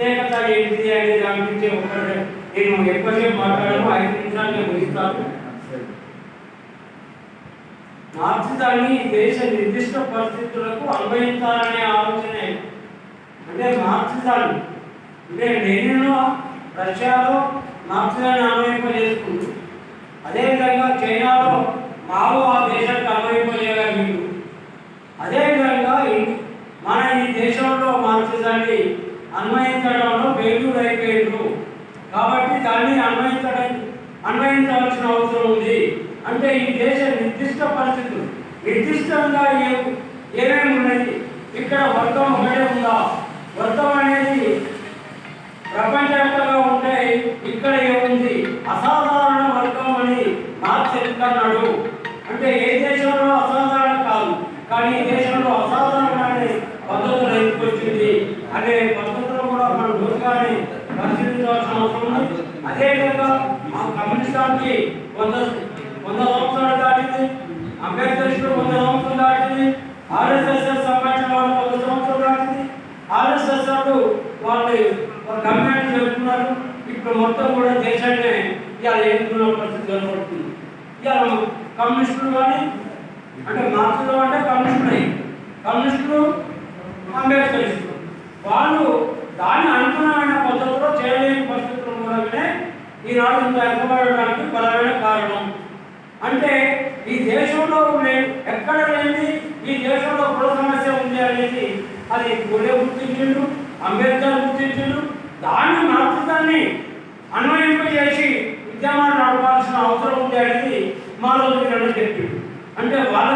ప్రత్యేకత ఏంటిది అనేది దాని గురించి నేను ఎక్కువసేపు మాట్లాడాను, 5 నిమిషాలు ముగిస్తాను. మార్క్సిజాన్ని దేశ నిర్దిష్ట పరిస్థితులకు అన్వయించాలనే ఆలోచనే. అంటే మార్క్సిజాన్ని అంటే లెనిన్ రష్యాలో మార్క్సిజాన్ని అన్వయింపజేసుకుంటూ, అదేవిధంగా చైనాలో మావో ఆ దేశానికి అన్వయింపజేయగలిగిండు. అదేవిధంగా మన ఈ దేశంలో మార్క్సిజాన్ని అన్వయించడంలో ఫెయిల్యూర్ అయిపోయిండు. కాబట్టి దాన్ని అన్వయించాల్సిన అవసరం ఉంది. అంటే ఈ దేశ నిర్దిష్ట పరిస్థితులు నిర్దిష్టంగా ఏమేమి ఉన్నాయి, ఇక్కడ వర్గం ఒకటే ఉందా, వర్గం అనేది ప్రపంచవ్యాప్తంగా ఉంటే ఇక్కడ ఏముంది, అసాధారణ వర్గం అని మార్క్స్ ఎందుకన్నాడు అంటే ఏ దేశంలో అసాధారణ కాదు, కానీ ఈ దేశంలో అసాధారణ అనే పద్ధతులు ఎందుకు వచ్చింది అనే పద్ధతులు కూడా మనం లోతుగానే పరిశీలించాల్సిన అవసరం ఉంది. అదేవిధంగా మా కమ్యూనిస్టానికి 100 సంవత్సరాలు దాటింది, అంబేద్కరిస్టులు 100 సంవత్సరాలు దాటింది, ఆర్ఎస్ఎస్ సంబంధించిన వాళ్ళు 100 సంవత్సరాలు దాటింది. ఆర్ఎస్ఎస్ వాళ్ళు కమ్యూనిటీ చెప్తున్నారు. ఇప్పుడు మొత్తం కూడా దేశాన్ని ఇవాళ ఎన్నుకున్న పరిస్థితి కనబడుతుంది. ఇవాళ కమ్యూనిస్టులు కానీ అంటే మార్క్సులు అంటే కమ్యూనిస్టులు అంబేద్కరిస్టులు వాళ్ళు దాన్ని అనుగుణమైన పద్ధతిలో చేయలేని పరిస్థితుల మూలంగానే ఈనాడు ఇంత ఎక్కబడడానికి బలమైన కారణం. అంటే ఈ దేశంలో ఎక్కడ లేని ఈ దేశంలో కుల సమస్య ఉంది అనేది అది పూలే గుర్తించిండు, అంబేద్కర్ గుర్తించిండు. దాన్ని మార్క్సిజాన్ని అన్వయింపజేసి ఉద్యమాలు నడపాల్సిన అవసరం ఉంది అనేది మా రోజు చెప్పిండు. అంటే వాళ్ళ